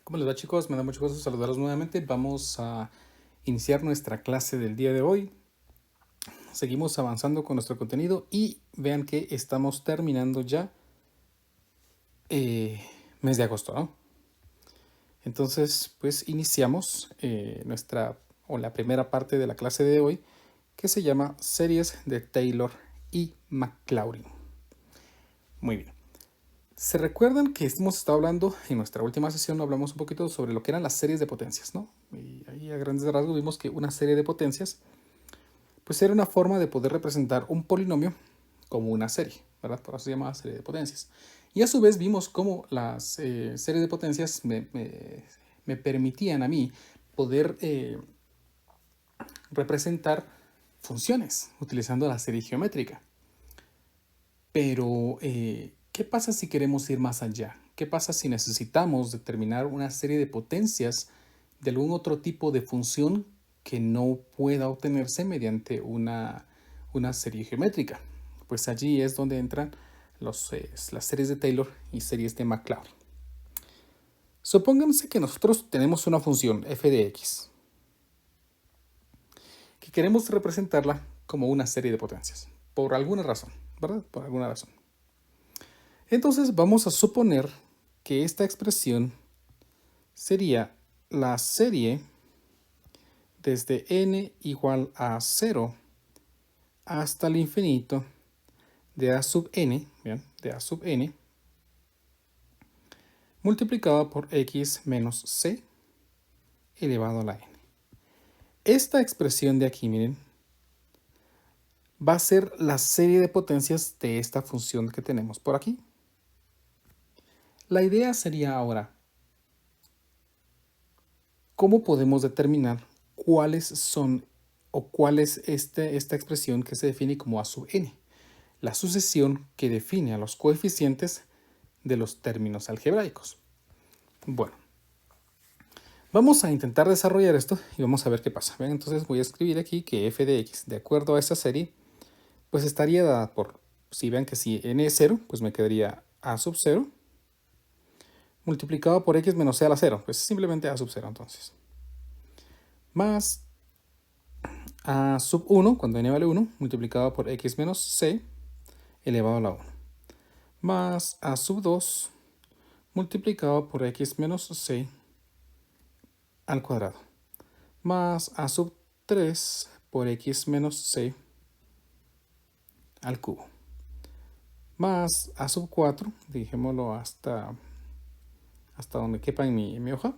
¿Cómo les va, chicos? Me da mucho gusto saludarlos nuevamente. Vamos a iniciar nuestra clase del día de hoy. Seguimos avanzando con nuestro contenido y vean que estamos terminando ya mes de agosto, ¿no? Entonces, pues iniciamos la primera parte de la clase de hoy, que se llama Series de Taylor y Maclaurin. Muy bien. ¿Se recuerdan que hemos estado hablando en nuestra última sesión? Hablamos un poquito sobre lo que eran las series de potencias, ¿no? Y ahí a grandes rasgos vimos que una serie de potencias pues era una forma de poder representar un polinomio como una serie, ¿verdad? Por eso se llamaba serie de potencias. Y a su vez vimos cómo las series de potencias me permitían a mí poder representar funciones utilizando la serie geométrica. Pero, ¿qué pasa si queremos ir más allá? ¿Qué pasa si necesitamos determinar una serie de potencias de algún otro tipo de función que no pueda obtenerse mediante una serie geométrica? Pues allí es donde entran las series de Taylor y series de Maclaurin. Supónganse que nosotros tenemos una función f de x, que queremos representarla como una serie de potencias, por alguna razón, ¿verdad? Por alguna razón. Entonces vamos a suponer que esta expresión sería la serie desde n igual a 0 hasta el infinito de a sub n, ¿bien? De a sub n, multiplicado por x menos c elevado a la n. Esta expresión de aquí, miren, va a ser la serie de potencias de esta función que tenemos por aquí. La idea sería ahora, ¿cómo podemos determinar cuáles son o cuál es esta expresión que se define como a sub n? La sucesión que define a los coeficientes de los términos algebraicos. Bueno, vamos a intentar desarrollar esto y vamos a ver qué pasa. ¿Ven? Entonces voy a escribir aquí que f de x, de acuerdo a esa serie, pues estaría dada por, si ven que si n es 0, pues me quedaría a sub 0, multiplicado por x menos c a la 0, pues simplemente a sub 0 entonces. Más a sub 1, cuando n vale 1, multiplicado por x menos c elevado a la 1. Más a sub 2, multiplicado por x menos c al cuadrado. Más a sub 3 por x menos c al cubo. Más a sub 4, dejémoslo hasta donde quepa en mi hoja.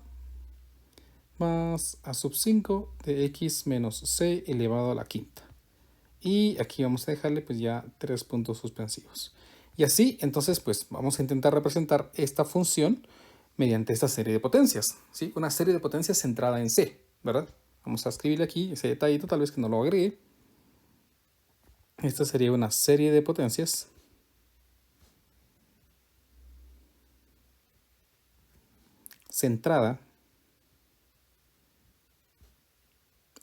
Más a sub 5 de x menos c elevado a la quinta. Y aquí vamos a dejarle pues ya 3 puntos suspensivos. Y así, entonces, pues vamos a intentar representar esta función mediante esta serie de potencias, ¿sí? Una serie de potencias centrada en c, ¿verdad? Vamos a escribirle aquí ese detallito, tal vez que no lo agregue. Esta sería una serie de potencias centrada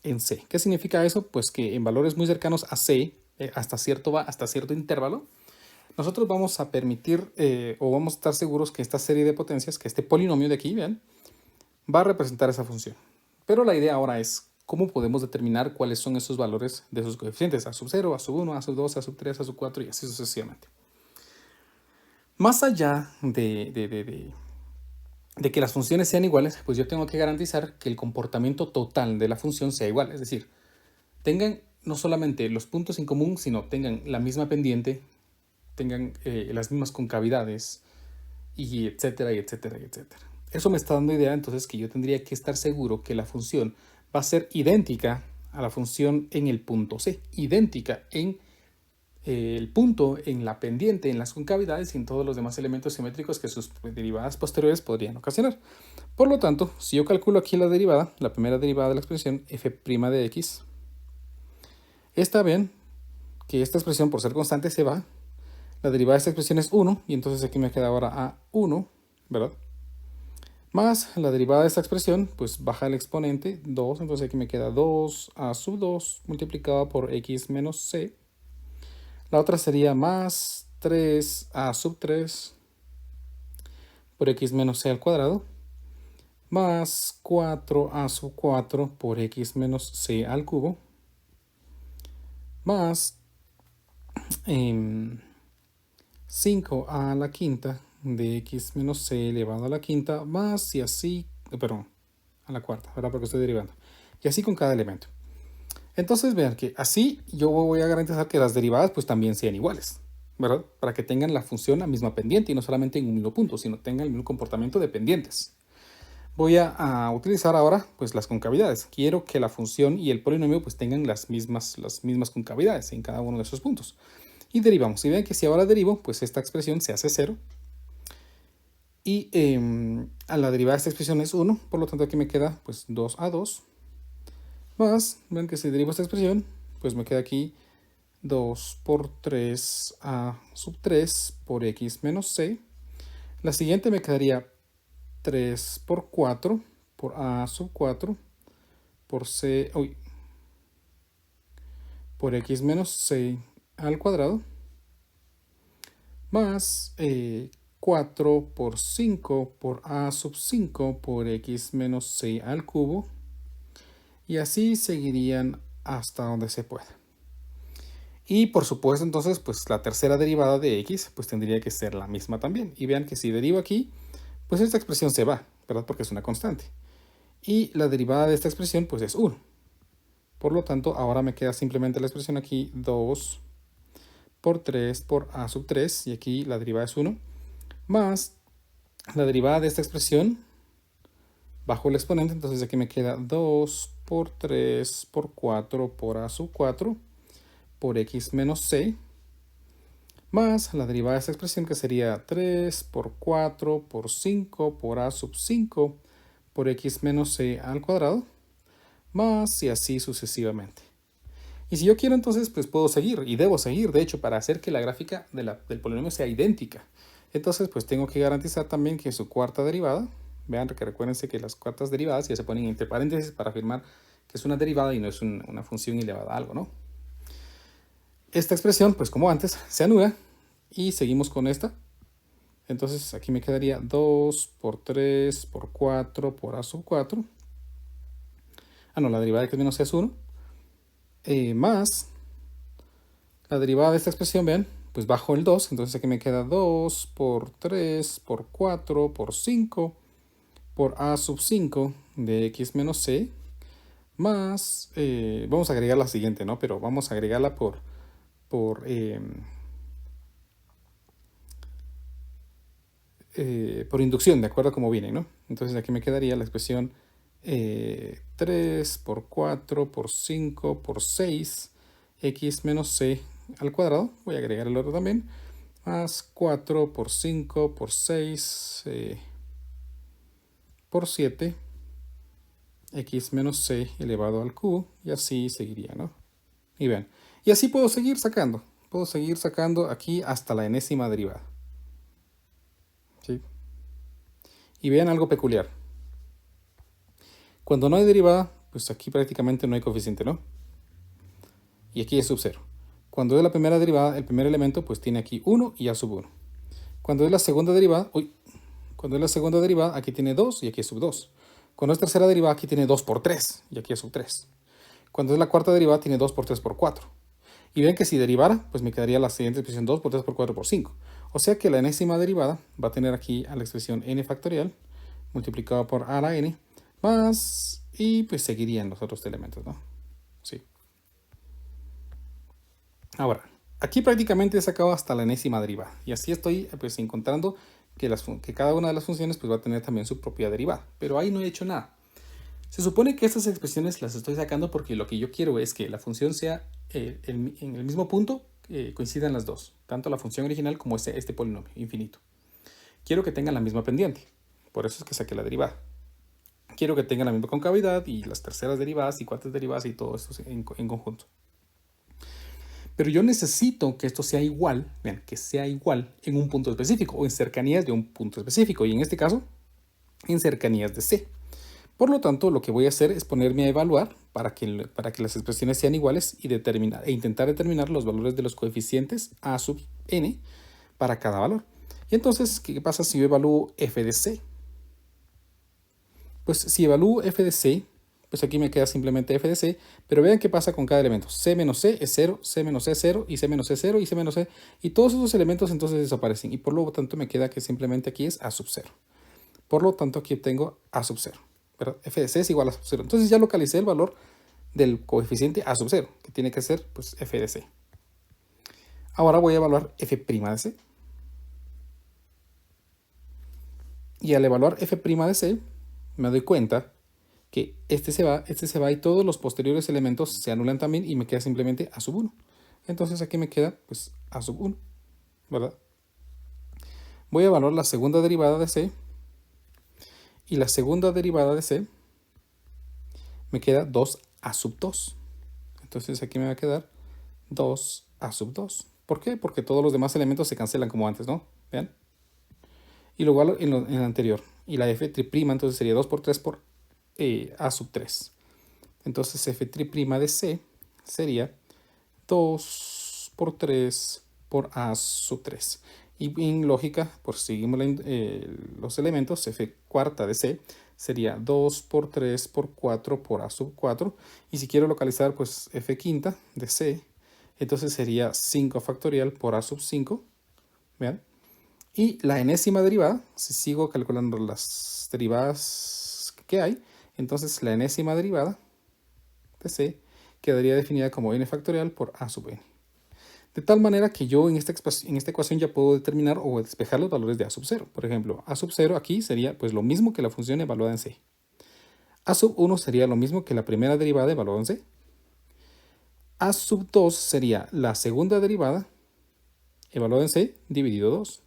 en c. ¿Qué significa eso? Pues que en valores muy cercanos a c, hasta cierto intervalo, nosotros vamos a permitir o vamos a estar seguros que esta serie de potencias, que este polinomio de aquí, vean, va a representar esa función. Pero la idea ahora es cómo podemos determinar cuáles son esos valores de esos coeficientes, a sub 0, a sub 1, a sub 2, a sub 3, a sub 4 y así sucesivamente. Más allá de que las funciones sean iguales, pues yo tengo que garantizar que el comportamiento total de la función sea igual. Es decir, tengan no solamente los puntos en común, sino tengan la misma pendiente, tengan las mismas concavidades, y etcétera, y etcétera, y etcétera. Eso me está dando idea entonces que yo tendría que estar seguro que la función va a ser idéntica a la función en el punto C, idéntica en el punto, en la pendiente, en las concavidades y en todos los demás elementos simétricos que sus derivadas posteriores podrían ocasionar. Por lo tanto, si yo calculo aquí la derivada, la primera derivada de la expresión f' de x, está bien que esta expresión por ser constante se va. La derivada de esta expresión es 1 y entonces aquí me queda ahora a 1, ¿verdad? Más la derivada de esta expresión, pues baja el exponente, 2, entonces aquí me queda 2 a sub 2 multiplicado por x menos c. La otra sería más 3 a sub 3 por x menos c al cuadrado, más 4a sub 4 por x menos c al cubo más 5 a la quinta de x menos c elevado a la quinta más y así, perdón, a la cuarta, ¿verdad? Porque estoy derivando. Y así con cada elemento. Entonces vean que así yo voy a garantizar que las derivadas pues también sean iguales, ¿verdad? Para que tengan la función la misma pendiente y no solamente en un mismo punto, sino tengan el mismo comportamiento de pendientes. Voy a utilizar ahora pues las concavidades. Quiero que la función y el polinomio pues tengan las mismas concavidades en cada uno de esos puntos. Y derivamos. Y vean que si ahora derivo, pues esta expresión se hace 0. Y a la derivada de esta expresión es 1. Por lo tanto aquí me queda pues 2a2. Más, vean que si derivo esta expresión, pues me queda aquí 2 por 3a sub 3 por x menos c. La siguiente me quedaría 3 por 4 por a sub 4 por c, por x menos c al cuadrado, más 4 por 5 por a sub 5 por x menos c al cubo, y así seguirían hasta donde se pueda. Y por supuesto entonces pues la tercera derivada de x pues tendría que ser la misma también. Y vean que si derivo aquí, pues esta expresión se va, ¿verdad? Porque es una constante. Y la derivada de esta expresión pues es 1. Por lo tanto, ahora me queda simplemente la expresión aquí 2 por 3 por a sub 3, y aquí la derivada es 1, más la derivada de esta expresión bajo el exponente, entonces aquí me queda 2 por 3 por 4 por a sub 4 por x menos c, más la derivada de esta expresión que sería 3 por 4 por 5 por a sub 5 por x menos c al cuadrado, más y así sucesivamente. Y si yo quiero entonces pues puedo seguir, y debo seguir de hecho, para hacer que la gráfica del polinomio sea idéntica. Entonces pues tengo que garantizar también que su cuarta derivada, vean que recuérdense que las cuartas derivadas ya se ponen entre paréntesis para afirmar que es una derivada y no es una función elevada a algo, ¿no? Esta expresión pues como antes se anula y seguimos con esta. Entonces aquí me quedaría 2 por 3 por 4 por a sub 4. No, la derivada de x menos c es 1. Más la derivada de esta expresión, vean, pues bajo el 2, entonces aquí me queda 2 por 3 por 4 por 5 por a sub 5 de x menos c, más, vamos a agregar la siguiente, ¿no? Pero vamos a agregarla por inducción, de acuerdo a cómo viene, ¿no? Entonces aquí me quedaría la expresión 3 por 4 por 5 por 6 x menos c al cuadrado. Voy a agregar el otro también. Más 4 por 5 por 6 por 7 x menos c elevado al cubo. Y así seguiría, ¿no? Y vean. Y así puedo seguir sacando. Puedo seguir sacando aquí hasta la enésima derivada. ¿Sí? Y vean algo peculiar. Cuando no hay derivada, pues aquí prácticamente no hay coeficiente, ¿no? Y aquí es sub 0. Cuando es la primera derivada, el primer elemento pues tiene aquí 1 y a sub 1. Cuando es la segunda derivada, aquí tiene 2 y aquí es sub 2. Cuando es tercera derivada, aquí tiene 2 por 3 y aquí es sub 3. Cuando es la cuarta derivada, tiene 2 por 3 por 4. Y ven que si derivara, pues me quedaría la siguiente expresión 2 por 3 por 4 por 5. O sea que la enésima derivada va a tener aquí a la expresión n factorial multiplicado por a a la n, más, y pues seguirían los otros elementos, ¿no? Sí. Ahora, aquí prácticamente he sacado hasta la enésima derivada. Y así estoy pues encontrando que cada una de las funciones pues va a tener también su propia derivada. Pero ahí no he hecho nada. Se supone que estas expresiones las estoy sacando porque lo que yo quiero es que la función sea en el mismo punto, coincidan las dos. Tanto la función original como este polinomio infinito. Quiero que tengan la misma pendiente. Por eso es que saqué la derivada. Quiero que tengan la misma concavidad y las terceras derivadas y cuartas derivadas y todo esto en conjunto. Pero yo necesito que esto sea igual, vean, que sea igual en un punto específico o en cercanías de un punto específico. Y en este caso, en cercanías de C. Por lo tanto, lo que voy a hacer es ponerme a evaluar para que las expresiones sean iguales y intentar determinar los valores de los coeficientes a sub n para cada valor. Y entonces, ¿qué pasa si yo evalúo f de C? Pues si evalúo f de c, pues aquí me queda simplemente f de c, pero vean qué pasa con cada elemento. C menos c es 0, c menos c es 0, y c menos c es 0, y c menos c, y todos esos elementos entonces desaparecen, y por lo tanto me queda que simplemente aquí es a sub 0. Por lo tanto aquí obtengo a sub 0, ¿verdad? F de c es igual a sub 0. Entonces ya localicé el valor del coeficiente a sub 0, que tiene que ser pues f de c. Ahora voy a evaluar f' de c. Y al evaluar f' de c, me doy cuenta que este se va y todos los posteriores elementos se anulan también y me queda simplemente a sub 1. Entonces aquí me queda pues a sub 1, ¿verdad? Voy a evaluar la segunda derivada de c, y la segunda derivada de c me queda 2 a sub 2. Entonces aquí me va a quedar 2 a sub 2. ¿Por qué? Porque todos los demás elementos se cancelan como antes, ¿no? Vean. Y lo igual en el anterior. Y la f', entonces sería 2 por 3 por a sub 3. Entonces f' de c sería 2 por 3 por a sub 3. Y en lógica, por si seguimos los elementos, f cuarta de c sería 2 por 3 por 4 por a sub 4. Y si quiero localizar pues f quinta de c, entonces sería 5 factorial por a sub 5. Vean. Y la enésima derivada, si sigo calculando las derivadas que hay, entonces la enésima derivada de c quedaría definida como n factorial por a sub n. De tal manera que yo en esta ecuación ya puedo determinar o despejar los valores de a sub 0. Por ejemplo, a sub 0 aquí sería pues lo mismo que la función evaluada en c. A sub 1 sería lo mismo que la primera derivada evaluada en c. A sub 2 sería la segunda derivada evaluada en c dividido 2.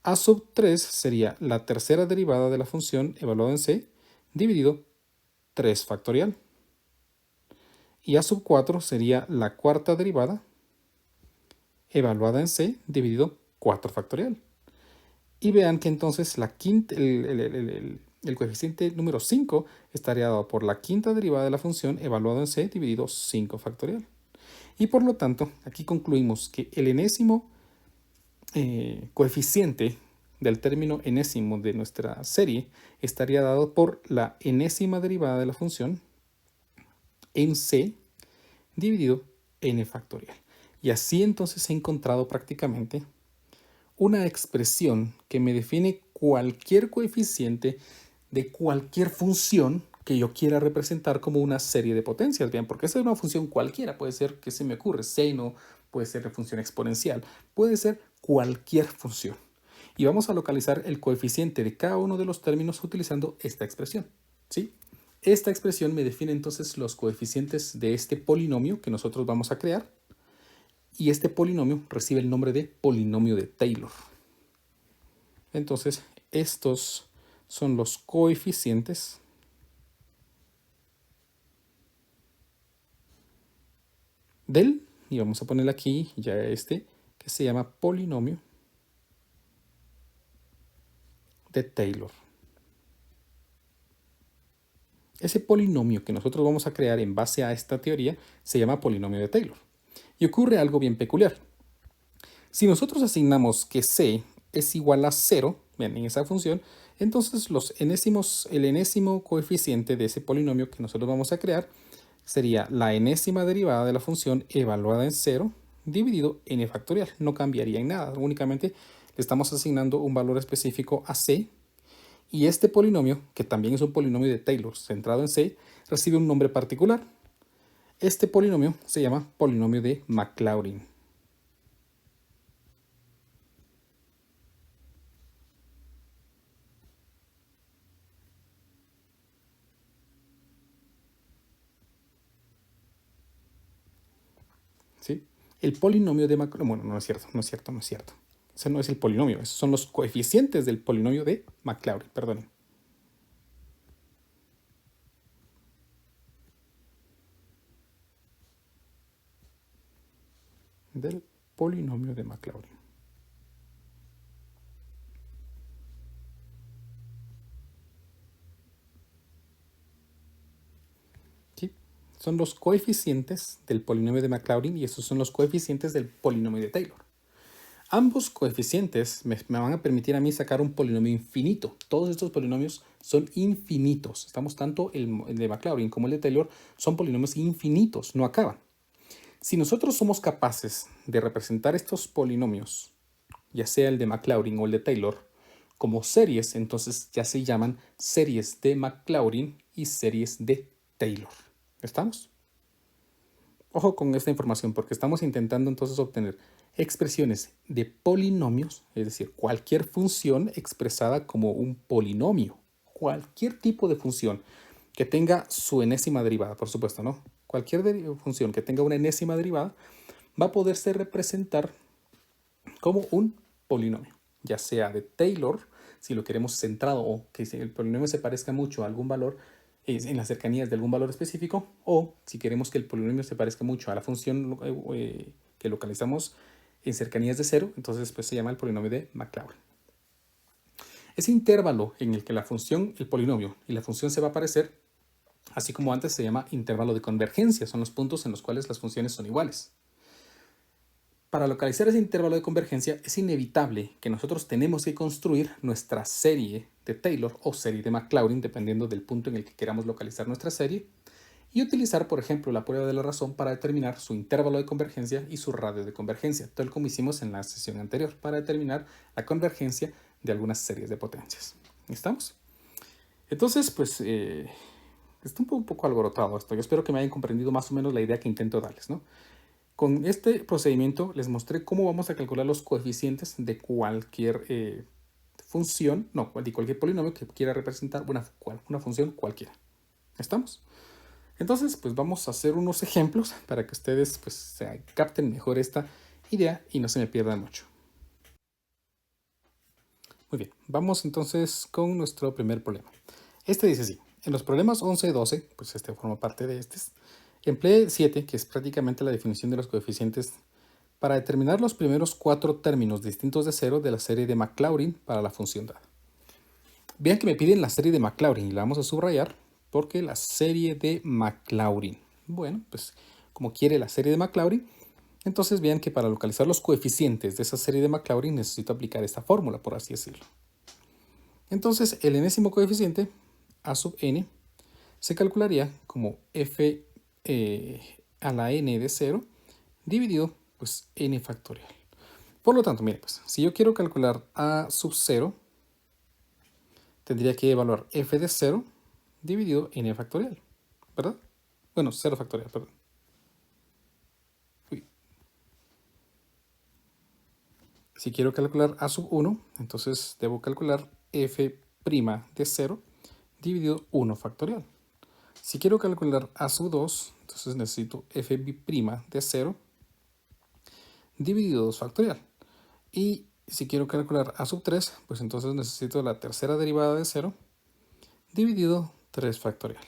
A sub 3 sería la tercera derivada de la función evaluada en c dividido 3 factorial. Y a sub 4 sería la cuarta derivada evaluada en c dividido 4 factorial. Y vean que entonces el coeficiente número 5 estaría dado por la quinta derivada de la función evaluada en c dividido 5 factorial. Y por lo tanto, aquí concluimos que el enésimo coeficiente del término enésimo de nuestra serie estaría dado por la enésima derivada de la función en c dividido n factorial. Y así entonces he encontrado prácticamente una expresión que me define cualquier coeficiente de cualquier función que yo quiera representar como una serie de potencias. Bien, porque esa es una función cualquiera, puede ser, ¿qué se me ocurre? Seno, puede ser de función exponencial, puede ser cualquier función. Y vamos a localizar el coeficiente de cada uno de los términos utilizando esta expresión, ¿sí? Esta expresión me define entonces los coeficientes de este polinomio que nosotros vamos a crear, y este polinomio recibe el nombre de polinomio de Taylor. Entonces, estos son los coeficientes del, y vamos a ponerle aquí ya este, que se llama polinomio de Taylor. Ese polinomio que nosotros vamos a crear en base a esta teoría se llama polinomio de Taylor. Y ocurre algo bien peculiar. Si nosotros asignamos que c es igual a 0, bien, en esa función, entonces el enésimo coeficiente de ese polinomio que nosotros vamos a crear sería la enésima derivada de la función evaluada en 0 dividido n factorial. No cambiaría en nada, únicamente le estamos asignando un valor específico a c, y este polinomio, que también es un polinomio de Taylor centrado en c, recibe un nombre particular. Este polinomio se llama polinomio de Maclaurin. ¿Sí? El polinomio de Maclaurin, bueno, no es cierto. Ese no es el polinomio, esos son los coeficientes del polinomio de Maclaurin, perdón. Del polinomio de Maclaurin. ¿Sí? Son los coeficientes del polinomio de Maclaurin y esos son los coeficientes del polinomio de Taylor. Ambos coeficientes me van a permitir a mí sacar un polinomio infinito. Todos estos polinomios son infinitos. Estamos tanto el de Maclaurin como el de Taylor son polinomios infinitos, no acaban. Si nosotros somos capaces de representar estos polinomios, ya sea el de Maclaurin o el de Taylor, como series, entonces ya se llaman series de Maclaurin y series de Taylor. ¿Estamos? Ojo con esta información porque estamos intentando entonces obtener expresiones de polinomios, es decir, cualquier función expresada como un polinomio. Cualquier tipo de función que tenga su enésima derivada, por supuesto, ¿no? Cualquier función que tenga una enésima derivada va a poderse representar como un polinomio, ya sea de Taylor, si lo queremos centrado o que el polinomio se parezca mucho a algún valor en las cercanías de algún valor específico, o si queremos que el polinomio se parezca mucho a la función que localizamos en cercanías de cero, entonces pues se llama el polinomio de Maclaurin. Ese intervalo en el que la función, el polinomio y la función se va a parecer, así como antes, se llama intervalo de convergencia, son los puntos en los cuales las funciones son iguales. Para localizar ese intervalo de convergencia es inevitable que nosotros tenemos que construir nuestra serie de Taylor o serie de Maclaurin, dependiendo del punto en el que queramos localizar nuestra serie, y utilizar, por ejemplo, la prueba de la razón para determinar su intervalo de convergencia y su radio de convergencia, tal como hicimos en la sesión anterior, para determinar la convergencia de algunas series de potencias. ¿Estamos? Entonces, pues, está un poco alborotado esto. Yo espero que me hayan comprendido más o menos la idea que intento darles, ¿no? Con este procedimiento les mostré cómo vamos a calcular los coeficientes de cualquier función, no, de cualquier polinomio que quiera representar una función cualquiera. ¿Estamos? Entonces, pues vamos a hacer unos ejemplos para que ustedes pues capten mejor esta idea y no se me pierdan mucho. Muy bien, vamos entonces con nuestro primer problema. Este dice así: en los problemas 11 y 12, pues este forma parte de estos, empleé 7, que es prácticamente la definición de los coeficientes, para determinar los primeros 4 términos distintos de 0 de la serie de Maclaurin para la función dada. Vean que me piden la serie de Maclaurin y la vamos a subrayar porque la serie de Maclaurin. Bueno, pues como quiere la serie de Maclaurin, entonces vean que para localizar los coeficientes de esa serie de Maclaurin necesito aplicar esta fórmula, por así decirlo. Entonces el enésimo coeficiente, a sub n, se calcularía como f a la n de 0 dividido pues n factorial. Por lo tanto, miren, pues si yo quiero calcular a sub 0, tendría que evaluar f de 0 dividido n factorial, ¿verdad? Bueno, 0 factorial, perdón. Uy. Si quiero calcular a sub 1, entonces debo calcular f' de 0 dividido 1 factorial. Si quiero calcular a sub 2, entonces necesito f' de 0 dividido 2 factorial. Y si quiero calcular a sub 3, pues entonces necesito la tercera derivada de 0 dividido 3 factorial.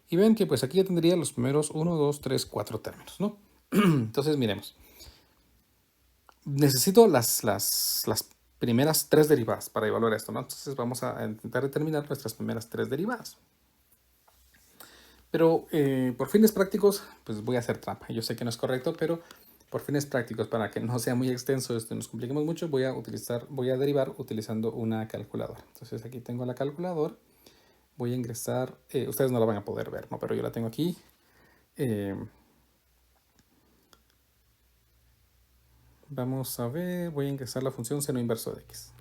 Y ven que pues aquí ya tendría los primeros 1, 2, 3, 4 términos, ¿no? Entonces miremos. Necesito las primeras 3 derivadas para evaluar esto, ¿no? Entonces vamos a intentar determinar nuestras primeras 3 derivadas. Pero por fines prácticos, pues voy a hacer trampa. Yo sé que no es correcto, pero por fines prácticos, para que no sea muy extenso esto y nos compliquemos mucho, voy a derivar utilizando una calculadora. Entonces aquí tengo la calculadora. Voy a ingresar, ustedes no la van a poder ver, ¿no? Pero yo la tengo aquí. Vamos a ver, voy a ingresar la función seno inverso de x.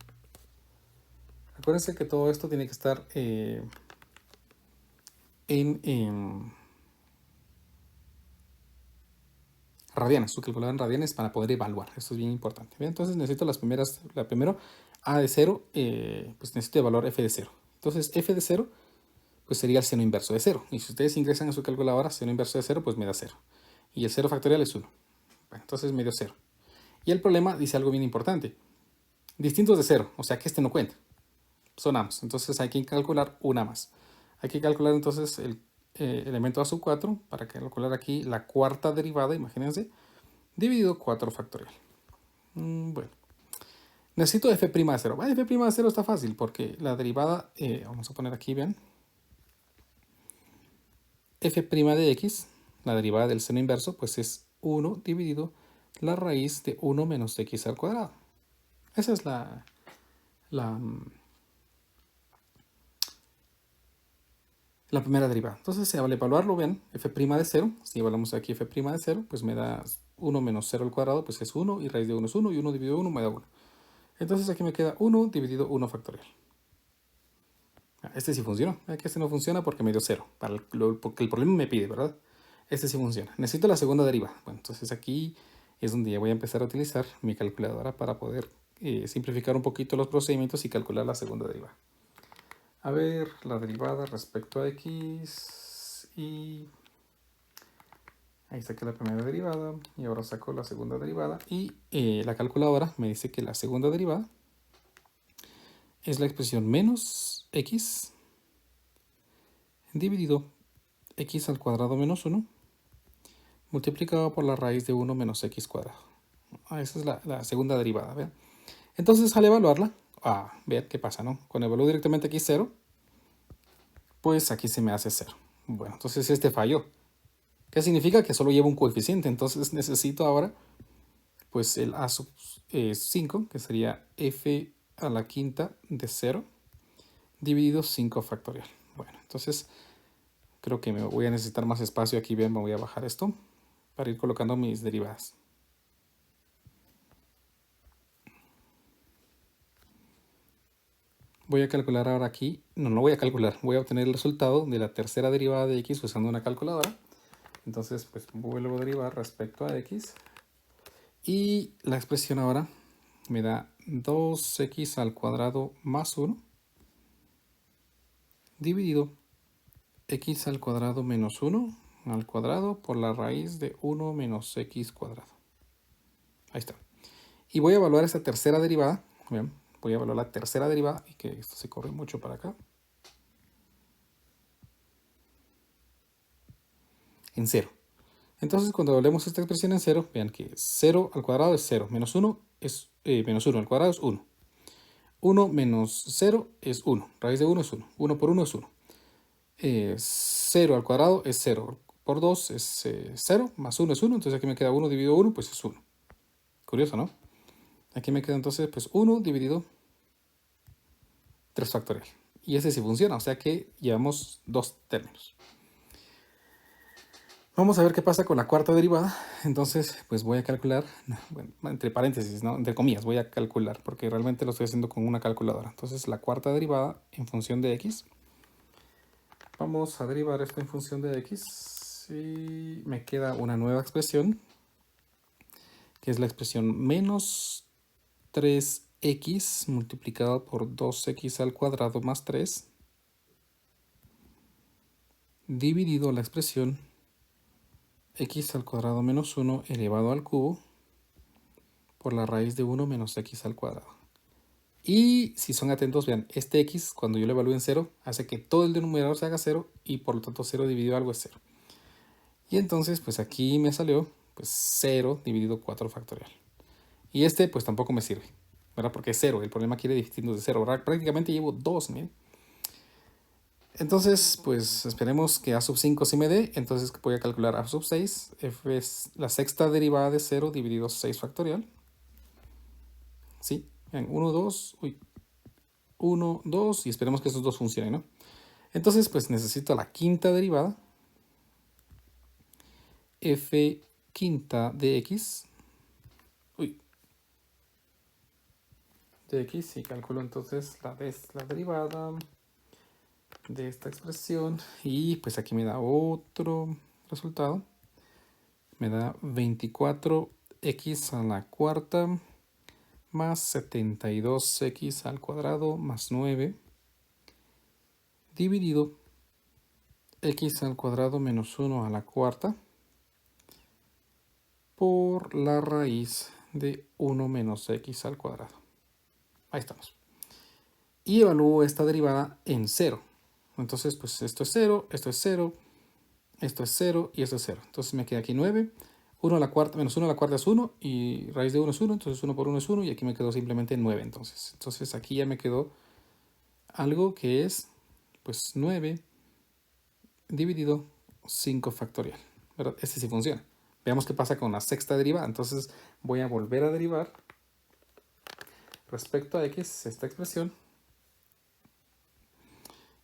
Acuérdense que todo esto tiene que estar en radianes, su calculadora en radianes para poder evaluar. Esto es bien importante. ¿Bien? Entonces necesito la primera a de 0, pues necesito evaluar f de 0. Entonces f de 0 pues sería el seno inverso de 0. Y si ustedes ingresan a su calculadora seno inverso de 0, pues me da 0. Y el 0 factorial es 1. Bueno, entonces me dio 0. Y el problema dice algo bien importante. Distintos de 0, o sea que este no cuenta. Son ambos. Entonces hay que calcular una más. Hay que calcular entonces el elemento a sub 4 para calcular aquí la cuarta derivada, imagínense, dividido 4 factorial. Bueno. Necesito f' de 0. F' de 0 está fácil porque la derivada, vamos a poner aquí, vean. F' de x, la derivada del seno inverso, pues es 1 dividido la raíz de 1 menos x al cuadrado. Esa es la, la primera derivada. Entonces, al evaluarlo, vean, f' de 0, si evaluamos aquí f' de 0, pues me da 1 menos 0 al cuadrado, pues es 1, y raíz de 1 es 1, y 1 dividido 1 me da 1. Entonces aquí me queda 1 dividido 1 factorial. Este sí funciona. Aquí este no funciona porque me dio 0, porque el problema me pide, ¿verdad? Este sí funciona. Necesito la segunda derivada. Bueno, entonces aquí es donde ya voy a empezar a utilizar mi calculadora para poder simplificar un poquito los procedimientos y calcular la segunda derivada. A ver, la derivada respecto a x, y ahí saqué la primera derivada y ahora saco la segunda derivada, y la calculadora me dice que la segunda derivada es la expresión menos x dividido x al cuadrado menos 1 multiplicado por la raíz de 1 menos x cuadrado. Esa es la segunda derivada, ¿vean? Entonces, al evaluarla, vean qué pasa, ¿no? Cuando evalúo directamente aquí 0, pues aquí se me hace 0. Bueno, entonces este falló. ¿Qué significa? Que solo lleva un coeficiente. Entonces necesito ahora, pues el a sub 5, que sería f a la quinta de 0, dividido 5 factorial. Bueno, entonces creo que me voy a necesitar más espacio aquí. Bien, me voy a bajar esto para ir colocando mis derivadas. Voy a calcular ahora aquí, no voy a calcular, voy a obtener el resultado de la tercera derivada de x usando una calculadora. Entonces, pues vuelvo a derivar respecto a x. Y la expresión ahora me da 2x al cuadrado más 1 dividido x al cuadrado menos 1 al cuadrado por la raíz de 1 menos x cuadrado. Ahí está. Y voy a evaluar esta tercera derivada. Bien, voy a evaluar la tercera derivada y que esto se corre mucho para acá. En 0. Entonces, cuando evaluemos esta expresión en 0, vean que 0 al cuadrado es 0, menos 1 es menos 1 al cuadrado es 1. 1 menos 0 es 1, raíz de 1 es 1, 1 por 1 es 1. 0 al cuadrado es 0, por 2 es 0, más 1 es 1, entonces aquí me queda 1 dividido 1, pues es 1. Curioso, ¿no? Aquí me queda entonces pues 1 dividido 3 factorial. Y ese sí funciona, o sea que llevamos dos términos. Vamos a ver qué pasa con la cuarta derivada. Entonces, pues voy a calcular, bueno, entre paréntesis, ¿no? Entre comillas, voy a calcular, porque realmente lo estoy haciendo con una calculadora. Entonces, la cuarta derivada en función de x. Vamos a derivar esto en función de x y me queda una nueva expresión, que es la expresión menos 3x multiplicado por 2x al cuadrado más 3 dividido la expresión x al cuadrado menos 1 elevado al cubo por la raíz de 1 menos x al cuadrado. Y si son atentos, vean, este x, cuando yo lo evalúo en 0, hace que todo el denominador se haga 0 y por lo tanto 0 dividido algo es 0. Y entonces, pues aquí me salió pues 0 dividido 4 factorial. Y este pues tampoco me sirve, ¿verdad? Porque es 0, el problema quiere distintos de 0. Prácticamente llevo 2, miren. Entonces, pues esperemos que a sub 5 sí me dé. Entonces voy a calcular a sub 6. F es la sexta derivada de 0 dividido 6 factorial. Sí, vean, 1, 2, 1, 2, y esperemos que esos dos funcionen, ¿no? Entonces, pues necesito la quinta derivada. F quinta de x. De x, y calculo entonces la derivada de esta expresión, y pues aquí me da otro resultado. Me da 24x a la cuarta más 72x al cuadrado más 9 dividido x al cuadrado menos 1 a la cuarta por la raíz de 1 menos x al cuadrado. Ahí estamos. Y evalúo esta derivada en 0. Entonces, pues esto es 0, esto es 0, esto es 0 y esto es 0. Entonces me queda aquí 9. 1 a la cuarta, menos 1 a la cuarta es 1 y raíz de 1 es 1, entonces 1 por 1 es 1 y aquí me quedó simplemente 9 entonces. Entonces aquí ya me quedó algo que es pues 9 dividido 5 factorial. ¿Verdad? Este sí funciona. Veamos qué pasa con la sexta derivada. Entonces voy a volver a derivar, respecto a x, esta expresión.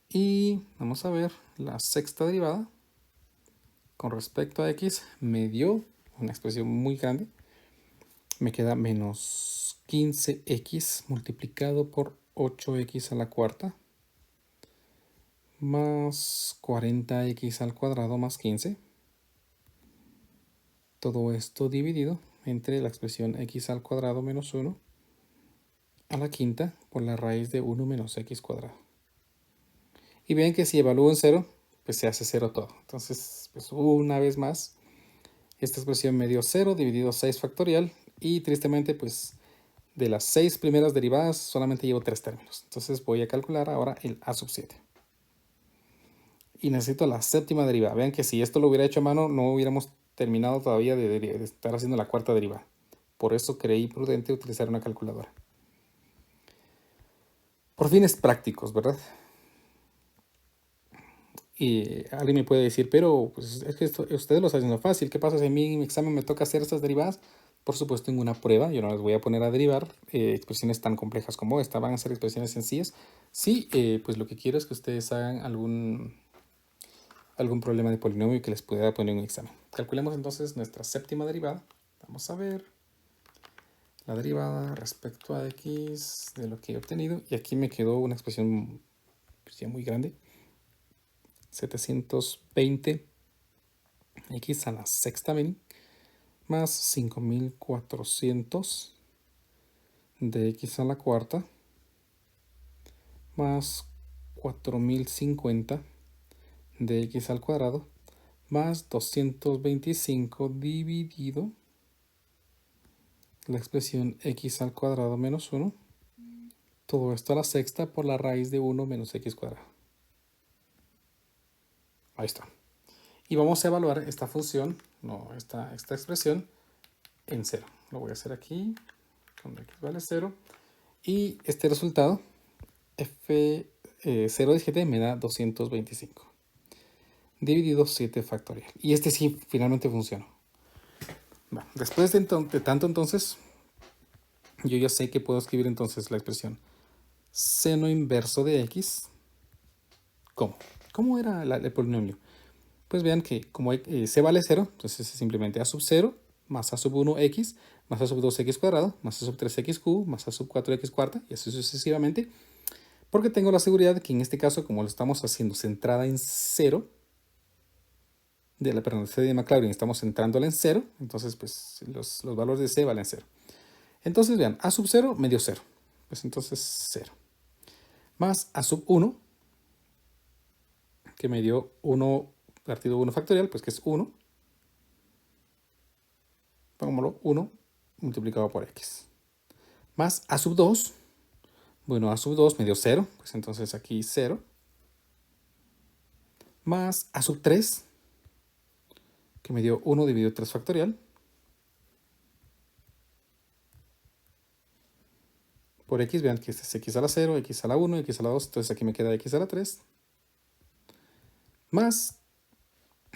Y vamos a ver la sexta derivada con respecto a x me dio una expresión muy grande. Me queda menos 15x multiplicado por 8x a la cuarta más 40x al cuadrado más 15. Todo esto dividido entre la expresión x al cuadrado menos 1 a la quinta por la raíz de 1 menos x cuadrado. Y ven que si evalúo en 0, pues se hace 0 todo. Entonces, pues una vez más, esta expresión me dio 0 dividido 6 factorial. Y tristemente, pues de las 6 primeras derivadas solamente llevo 3 términos. Entonces voy a calcular ahora el a sub 7. Y necesito la séptima derivada. Vean que si esto lo hubiera hecho a mano, no hubiéramos terminado todavía de estar haciendo la cuarta derivada. Por eso creí prudente utilizar una calculadora. Por fines prácticos, ¿verdad? Y alguien me puede decir, pero pues, es que ustedes lo están haciendo fácil. ¿Qué pasa si a mí en mi examen me toca hacer estas derivadas? Por supuesto, en una prueba yo no les voy a poner a derivar expresiones tan complejas como esta. Van a ser expresiones sencillas. Sí, pues lo que quiero es que ustedes hagan algún problema de polinomio que les pueda poner en un examen. Calculemos entonces nuestra séptima derivada. Vamos a ver la derivada respecto a x de lo que he obtenido. Y aquí me quedó una expresión pues, ya muy grande. 720 x a la sexta mini más 5400 de x a la cuarta más 4050 de x al cuadrado más 225 dividido la expresión x al cuadrado menos 1. Todo esto a la sexta por la raíz de 1 menos x cuadrado. Ahí está. Y vamos a evaluar esta función, esta expresión en 0. Lo voy a hacer aquí, cuando x vale 0. Y este resultado, f0 de 7 me da 225. Dividido 7 factorial. Y este sí finalmente funcionó. Bueno, después de tanto entonces, yo ya sé que puedo escribir entonces la expresión seno inverso de x. ¿Cómo? ¿Cómo era el polinomio? Pues vean que como c vale 0, entonces es simplemente a sub 0 más a sub 1 x más a sub 2 x cuadrado más a sub 3 x cubo más a sub 4 x cuarta y así sucesivamente. Porque tengo la seguridad de que en este caso, como lo estamos haciendo centrada en 0, perdón, c de Maclaurin estamos centrándola en 0, entonces pues los valores de c valen 0. Entonces vean, a sub 0 me dio 0, pues entonces 0. Más a sub 1, que me dio 1 partido 1 factorial, pues que es 1. Pongámoslo 1 multiplicado por x. Más a sub 2, bueno, a sub 2 me dio 0, pues entonces aquí 0. Más a sub 3, que me dio 1 dividido 3 factorial. Por x, vean que este es x a la 0, x a la 1, x a la 2, entonces aquí me queda x a la 3. Más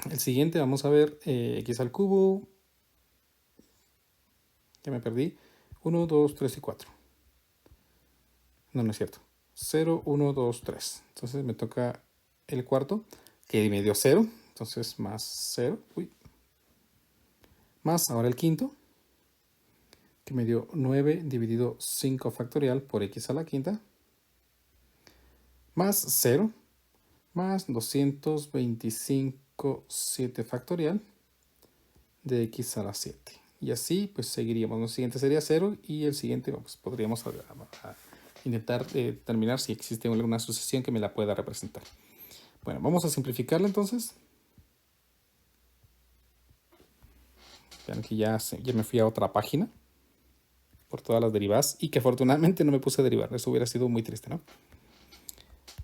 el siguiente, vamos a ver x al cubo. Ya me perdí. 1, 2, 3 y 4. No, no es cierto. 0, 1, 2, 3. Entonces me toca el cuarto, que me dio 0. Entonces más 0. Uy. Más ahora el quinto, que me dio 9 dividido 5 factorial por x a la quinta. Más 0. Más 225 7 factorial de x a la 7. Y así pues seguiríamos. El siguiente sería 0 y el siguiente pues, podríamos intentar determinar si existe alguna sucesión que me la pueda representar. Bueno, vamos a simplificarla entonces. Vean que ya me fui a otra página por todas las derivadas y que afortunadamente no me puse a derivar. Eso hubiera sido muy triste, ¿no?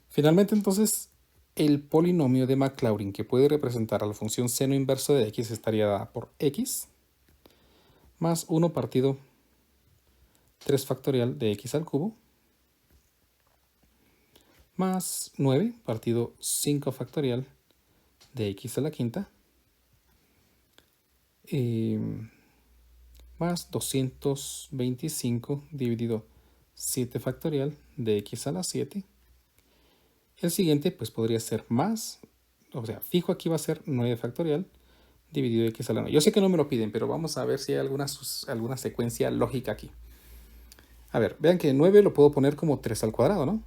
Finalmente entonces el polinomio de Maclaurin que puede representar a la función seno inverso de x estaría dada por x más 1 partido 3 factorial de x al cubo más 9 partido 5 factorial de x a la quinta más 225 dividido 7 factorial de x a la 7. El siguiente pues podría ser más, o sea, fijo aquí va a ser 9 factorial dividido x a la 9. Yo sé que no me lo piden, pero vamos a ver si hay alguna secuencia lógica aquí. A ver, vean que 9 lo puedo poner como 3 al cuadrado, ¿no?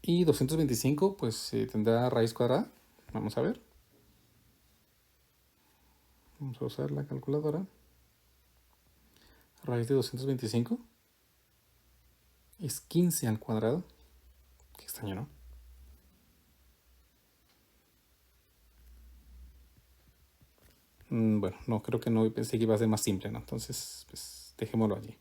Y 225 pues tendrá raíz cuadrada. Vamos a ver. Vamos a usar la calculadora. Raíz de 225 es 15 al cuadrado. Qué extraño, ¿no? Bueno, no, creo que no, pensé que iba a ser más simple, ¿no? Entonces, pues dejémoslo allí.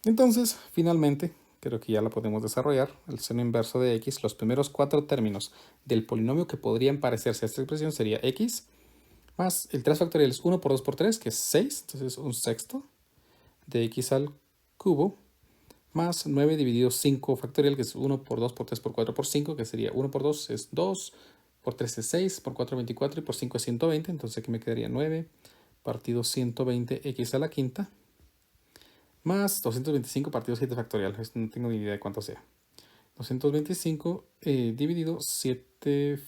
Entonces, finalmente, creo que ya la podemos desarrollar. El seno inverso de x, los primeros 4 términos del polinomio que podrían parecerse a esta expresión sería x, más el 3 factorial es 1 por 2 por 3, que es 6, entonces un sexto de x al cubo, más 9 dividido 5 factorial, que es 1 por 2 por 3 por 4 por 5, que sería 1 por 2 es 2, por 3 es 6, por 4 es 24 y por 5 es 120, entonces aquí me quedaría 9 partido 120 x a la quinta, más 225 partido 7 factorial, no tengo ni idea de cuánto sea. 225 dividido 7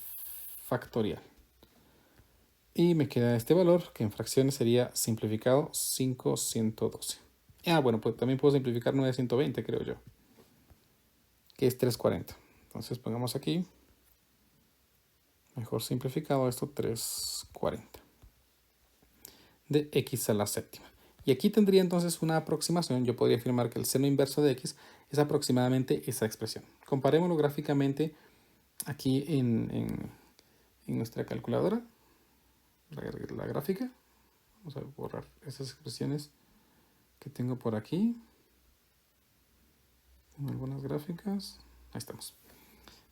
factorial. Y me queda este valor, que en fracciones sería simplificado 5/112. Ah, bueno, pues también puedo simplificar 9/120, creo yo, que es 3/40. Entonces pongamos aquí, mejor simplificado esto, 3/40 de x a la séptima. Y aquí tendría entonces una aproximación. Yo podría afirmar que el seno inverso de x es aproximadamente esa expresión. Comparémoslo gráficamente aquí en nuestra calculadora, la gráfica. Vamos a borrar esas expresiones que tengo por aquí. Tengo algunas gráficas. Ahí estamos.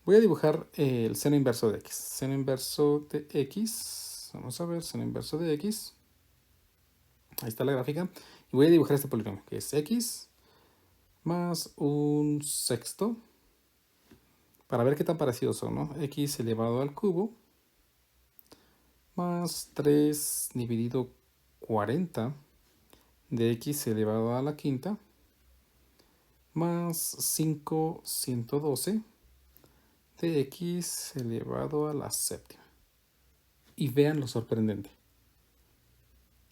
Voy a dibujar el seno inverso de x. Seno inverso de x. Vamos a ver, seno inverso de x. Ahí está la gráfica. Y voy a dibujar este polinomio, que es x más un sexto. Para ver qué tan parecidos son, ¿no? X elevado al cubo más 3 dividido 40 de x elevado a la quinta más 5/112 de x elevado a la séptima. Y vean lo sorprendente.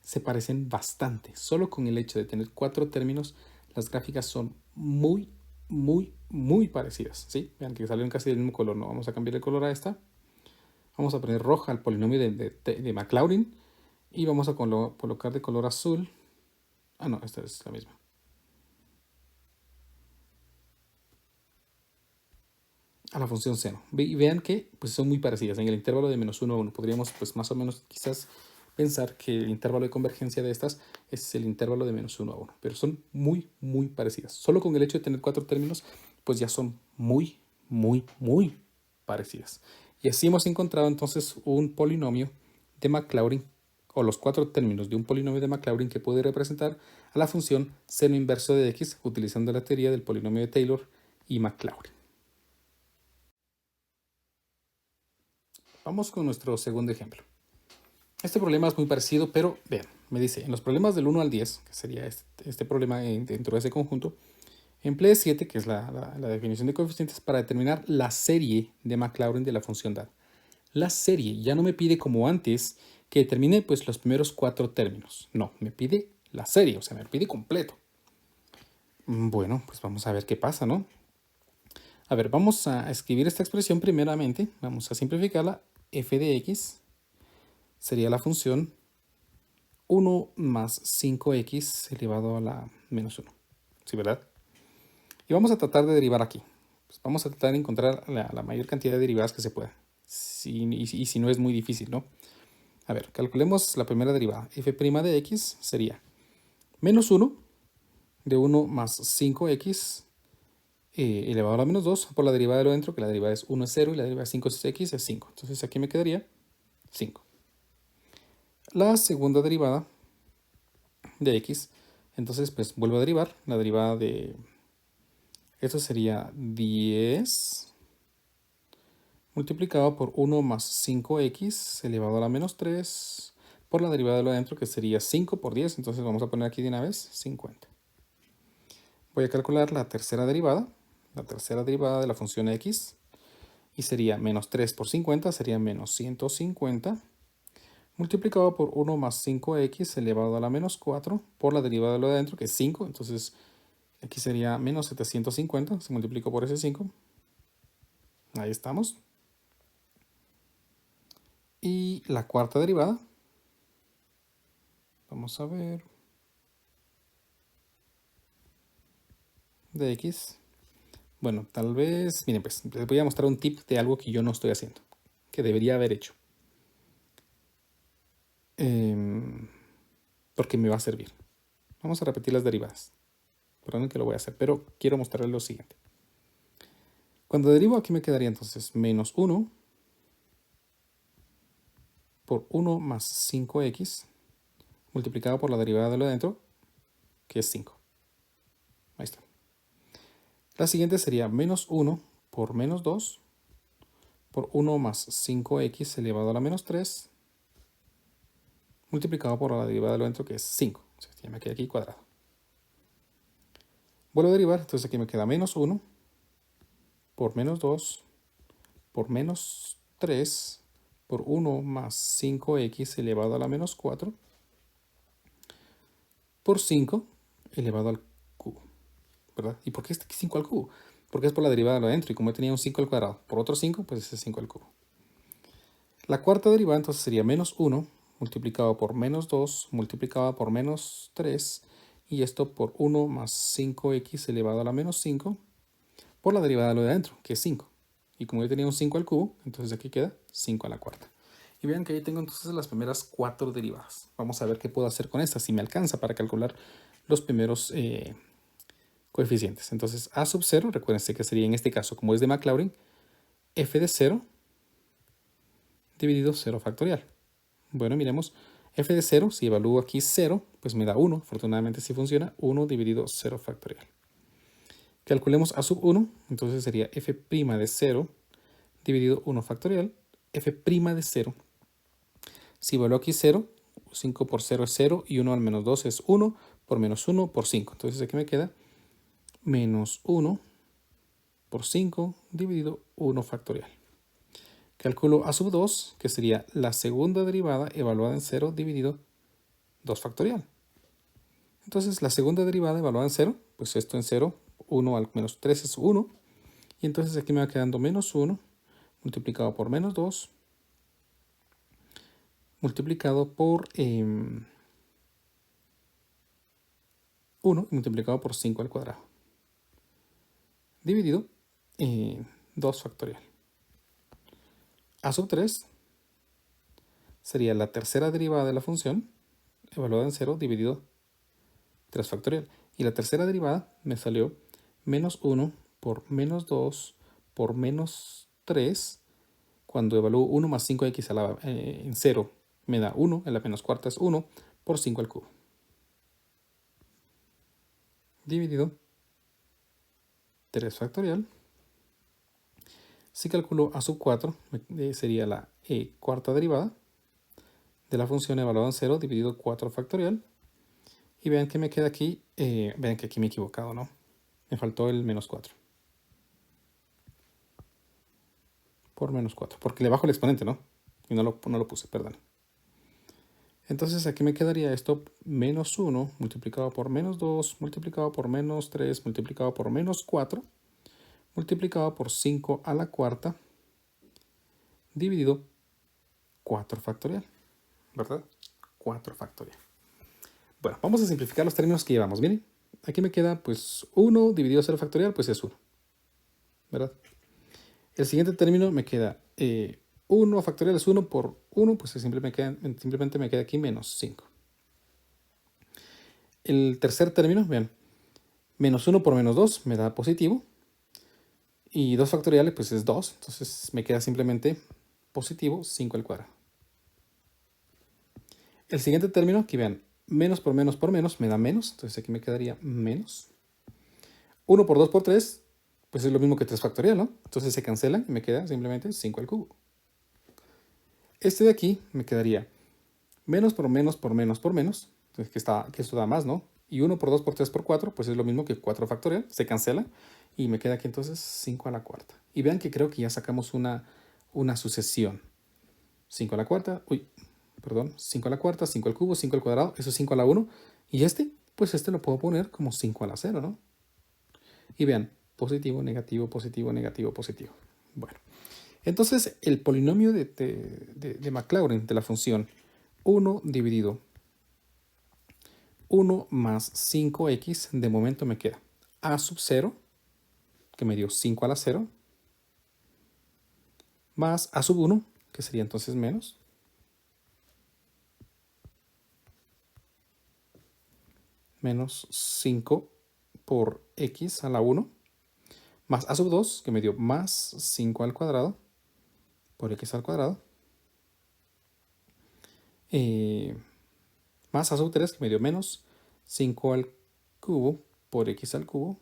Se parecen bastante. Solo con el hecho de tener 4 términos, las gráficas son muy, muy parecidas. ¿Sí? Vean que salieron casi del mismo color. No vamos a cambiar el color a esta. Vamos a poner roja al polinomio de Maclaurin. Y vamos a colocar de color azul. Ah, no, esta es la misma. A la función seno. Y vean que pues, son muy parecidas. En el intervalo de -1 a 1 podríamos pues más o menos quizás pensar que el intervalo de convergencia de estas es el intervalo de -1 a 1. Pero son muy parecidas. Solo con el hecho de tener 4 términos pues ya son muy parecidas. Y así hemos encontrado entonces un polinomio de Maclaurin, o los 4 términos de un polinomio de Maclaurin que puede representar a la función seno inverso de x utilizando la teoría del polinomio de Taylor y Maclaurin. Vamos con nuestro segundo ejemplo. Este problema es muy parecido, pero vean, me dice, en los problemas del 1 al 10, que sería este problema dentro de ese conjunto, emplee 7, que es la definición de coeficientes, para determinar la serie de Maclaurin de la función DAD. La serie ya no me pide como antes que determine pues, los primeros 4 términos. No, me pide la serie, o sea, me pide completo. Bueno, pues vamos a ver qué pasa, ¿no? A ver, vamos a escribir esta expresión primeramente. Vamos a simplificarla. F de x sería la función 1 más 5x elevado a la menos 1. ¿Sí, verdad? Y vamos a tratar de derivar aquí. Pues vamos a tratar de encontrar la mayor cantidad de derivadas que se pueda. Y si no es muy difícil, ¿no? A ver, calculemos la primera derivada. F' de x sería menos 1 de 1 más 5x elevado a la menos 2 por la derivada de lo dentro, que la derivada es 1 es 0 y la derivada de 5 es x es 5. Entonces aquí me quedaría 5. La segunda derivada de x, entonces pues vuelvo a derivar. La derivada de esto sería 10 multiplicado por 1 más 5x elevado a la menos 3 por la derivada de lo de adentro, que sería 5 por 10. Entonces vamos a poner aquí de una vez 50. Voy a calcular la tercera derivada de la función x, y sería menos 3 por 50, sería menos 150, multiplicado por 1 más 5x elevado a la menos 4, por la derivada de lo de adentro, que es 5. Entonces aquí sería menos 750, se multiplicó por ese 5. Ahí estamos. Y la cuarta derivada, vamos a ver, de x. Bueno, tal vez, miren, pues les voy a mostrar un tip de algo que yo no estoy haciendo, que debería haber hecho. Porque me va a servir. Vamos a repetir las derivadas. Perdón que lo voy a hacer, pero quiero mostrarles lo siguiente. Cuando derivo, aquí me quedaría entonces menos 1 por 1 más 5x multiplicado por la derivada de lo de adentro, que es 5. Ahí está. La siguiente sería menos 1 por menos 2 por 1 más 5x elevado a la menos 3 multiplicado por la derivada de lo de adentro, que es 5. O sea, ya me queda aquí cuadrado. Vuelvo a derivar, entonces aquí me queda menos 1 por menos 2 por menos 3 por 1 más 5x elevado a la menos 4 por 5 elevado al cubo, ¿verdad? ¿Y por qué este 5 al cubo? Porque es por la derivada de lo de adentro, y como tenía un 5 al cuadrado por otro 5, pues ese es 5 al cubo. La cuarta derivada entonces sería menos 1 multiplicado por menos 2 multiplicado por menos 3, y esto por 1 más 5x elevado a la menos 5 por la derivada de lo de adentro, que es 5. Y como yo tenía un 5 al cubo, entonces aquí queda 5 a la cuarta. Y vean que ahí tengo entonces las primeras 4 derivadas. Vamos a ver qué puedo hacer con estas, si me alcanza para calcular los primeros coeficientes. Entonces a sub 0, recuérdense que sería en este caso, como es de Maclaurin, f de 0 dividido 0 factorial. Bueno, miremos, f de 0, si evalúo aquí 0, pues me da 1. Afortunadamente sí funciona, 1 dividido 0 factorial. Calculemos a sub 1, entonces sería f' de 0 dividido 1 factorial. F' de 0. Si evalúo aquí 0, 5 por 0 es 0, y 1 al menos 2 es 1, por menos 1 por 5. Entonces aquí me queda menos 1 por 5 dividido 1 factorial. Calculo a sub 2, que sería la segunda derivada evaluada en 0 dividido 2 factorial. Entonces la segunda derivada evaluada en 0, pues esto en 0, 1 al menos 3 es 1. Y entonces aquí me va quedando menos 1 multiplicado por menos 2 multiplicado por 1 y multiplicado por 5 al cuadrado. Dividido 2 factorial. A sub 3 sería la tercera derivada de la función evaluada en 0 dividido 3 factorial. Y la tercera derivada me salió menos 1 por menos 2 por menos 3. Cuando evalúo 1 más 5x en 0 me da 1, en la menos cuarta es 1 por 5 al cubo. Dividido 3 factorial. Si calculo a sub 4, sería la cuarta derivada de la función evaluada en 0 dividido 4 factorial. Y vean que me queda aquí, vean que aquí me he equivocado, ¿no? Me faltó el menos 4. Por menos 4, porque le bajo el exponente, ¿no? Y no lo puse, perdón. Entonces aquí me quedaría esto menos 1 multiplicado por menos 2 multiplicado por menos 3 multiplicado por menos 4 multiplicado por 5 a la cuarta dividido 4 factorial, ¿verdad? 4 factorial. Bueno, vamos a simplificar los términos que llevamos. Miren, aquí me queda pues 1 dividido 0 factorial, pues es 1, ¿verdad? El siguiente término me queda 1 factorial es 1 por 1, pues simplemente me queda aquí menos 5. El tercer término, vean, menos 1 por menos 2 me da positivo. Y 2 factoriales pues es 2, entonces me queda simplemente positivo 5 al cuadrado. El siguiente término, aquí vean, menos por menos me da menos, entonces aquí me quedaría menos. 1 por 2 por 3, pues es lo mismo que 3 factorial, ¿no? Entonces se cancelan y me queda simplemente 5 al cubo. Este de aquí me quedaría Menos por menos por menos por menos, entonces que esto da más, ¿no? Y 1 por 2 por 3 por 4, pues es lo mismo que 4 factorial, se cancela y me queda aquí entonces 5 a la cuarta. Y vean que creo que ya sacamos una sucesión. 5 a la cuarta, uy, perdón, 5 a la cuarta, 5 al cubo, 5 al cuadrado, eso es 5 a la 1. Y pues este lo puedo poner como 5 a la 0, ¿no? Y vean, positivo, negativo, positivo, negativo, positivo. Bueno, entonces el polinomio de Maclaurin, de la función 1 dividido 1 más 5x, de momento me queda a sub 0, que me dio 5 a la 0, más a sub 1, que sería entonces menos 5 por x a la 1, más a sub 2, que me dio más 5 al cuadrado, por x al cuadrado, más a sub 3, que me dio menos 5 al cubo, por x al cubo,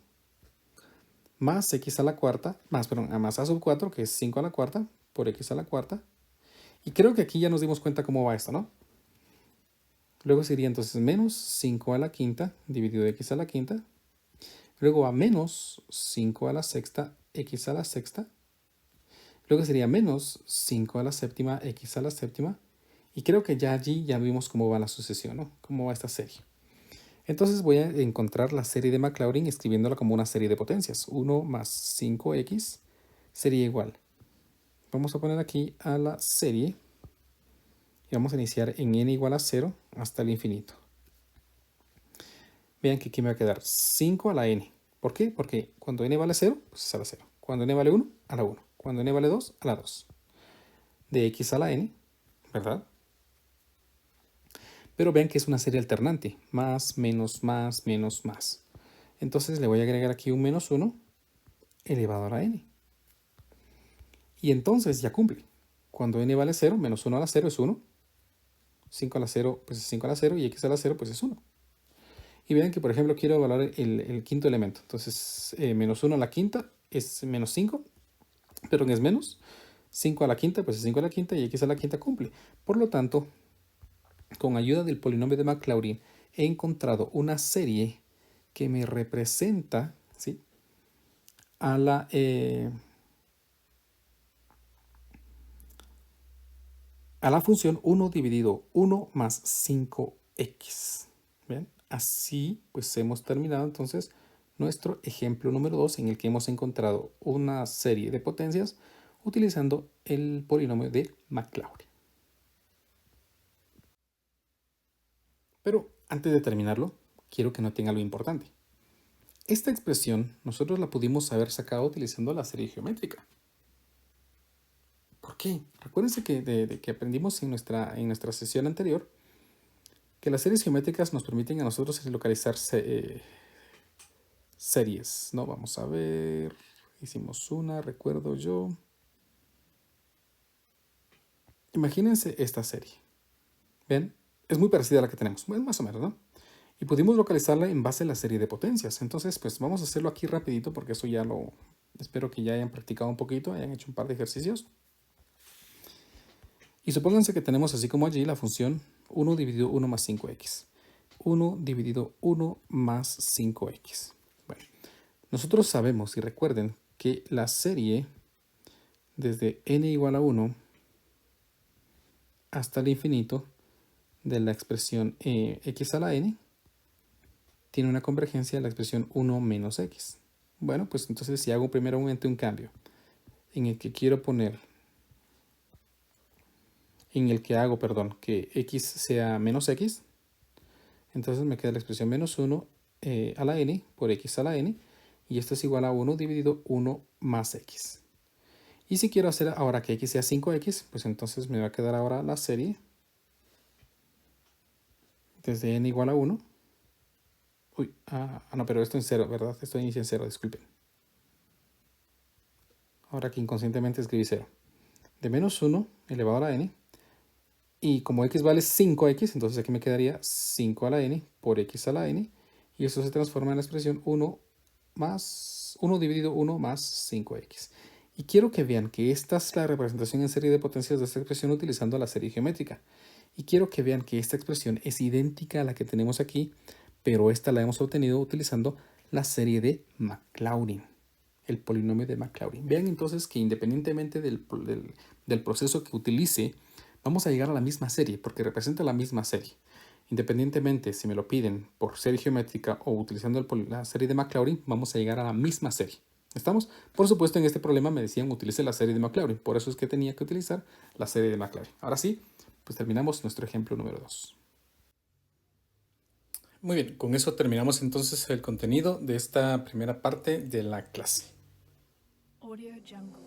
más x a la cuarta, más a sub 4, que es 5 a la cuarta, por x a la cuarta. Y creo que aquí ya nos dimos cuenta cómo va esto, ¿no? Luego sería entonces menos 5 a la quinta dividido x a la quinta. Luego a menos 5 a la sexta x a la sexta. Luego sería menos 5 a la séptima x a la séptima. Y creo que ya allí ya vimos cómo va la sucesión, ¿no? Cómo va esta serie. Entonces voy a encontrar la serie de Maclaurin escribiéndola como una serie de potencias. 1 más 5x sería igual. Vamos a poner aquí a la serie y vamos a iniciar en n igual a 0 hasta el infinito. Vean que aquí me va a quedar 5 a la n. ¿Por qué? Porque cuando n vale 0, pues es a la 0. Cuando n vale 1, a la 1. Cuando n vale 2, a la 2. De x a la n, ¿verdad? Pero vean que es una serie alternante. Más, menos, más, menos, más. Entonces le voy a agregar aquí un menos 1 elevado a la n. Y entonces ya cumple. Cuando n vale 0, menos 1 a la 0 es 1. 5 a la 0, pues es 5 a la 0. Y x a la 0, pues es 1. Y vean que, por ejemplo, quiero evaluar el quinto elemento. Entonces, menos 1 a la quinta es menos 5, pero es menos. 5 a la quinta, pues es 5 a la quinta y x a la quinta cumple. Por lo tanto, con ayuda del polinomio de Maclaurin, he encontrado una serie que me representa, ¿sí?, a la función 1 dividido 1 más 5x. ¿Ven? Así pues hemos terminado entonces nuestro ejemplo número 2 en el que hemos encontrado una serie de potencias utilizando el polinomio de Maclaurin. Pero antes de terminarlo, quiero que noten algo importante. Esta expresión nosotros la pudimos haber sacado utilizando la serie geométrica. ¿Por qué? Recuérdense que, de que aprendimos en nuestra sesión anterior que las series geométricas nos permiten a nosotros localizar series, ¿no? Vamos a ver, hicimos una, recuerdo yo. Imagínense esta serie. ¿Ven? Es muy parecida a la que tenemos, bueno, más o menos, ¿no? Y pudimos localizarla en base a la serie de potencias. Entonces, pues vamos a hacerlo aquí rapidito porque eso ya espero que ya hayan practicado un poquito, hayan hecho un par de ejercicios. Y supónganse que tenemos así como allí la función 1 dividido 1 más 5x. 1 dividido 1 más 5x. Bueno, nosotros sabemos y recuerden que la serie desde n igual a 1 hasta el infinito de la expresión x a la n tiene una convergencia de la expresión 1 menos x. Bueno, pues entonces si hago primeramente un cambio en el que quiero poner, que x sea menos x, entonces me queda la expresión menos 1 a la n por x a la n, y esto es igual a 1 dividido 1 más x. Y si quiero hacer ahora que x sea 5x, pues entonces me va a quedar ahora la serie desde n igual a 1. Uy, no, pero esto en 0, ¿verdad? Esto inicia en 0, disculpen. Ahora que inconscientemente escribí 0. De menos 1 elevado a la n. Y como x vale 5x, entonces aquí me quedaría 5 a la n por x a la n. Y esto se transforma en la expresión 1 dividido 1 más 5x. Y quiero que vean que esta es la representación en serie de potencias de esta expresión utilizando la serie geométrica. Y quiero que vean que esta expresión es idéntica a la que tenemos aquí, pero esta la hemos obtenido utilizando la serie de Maclaurin, el polinomio de Maclaurin. Vean entonces que independientemente del proceso que utilice, vamos a llegar a la misma serie, porque representa la misma serie. Independientemente si me lo piden por serie geométrica o utilizando la serie de Maclaurin, vamos a llegar a la misma serie. ¿Estamos? Por supuesto, en este problema me decían utilice la serie de Maclaurin, por eso es que tenía que utilizar la serie de Maclaurin. Ahora sí, pues terminamos nuestro ejemplo número 2. Muy bien, con eso terminamos entonces el contenido de esta primera parte de la clase. Audio Jungle.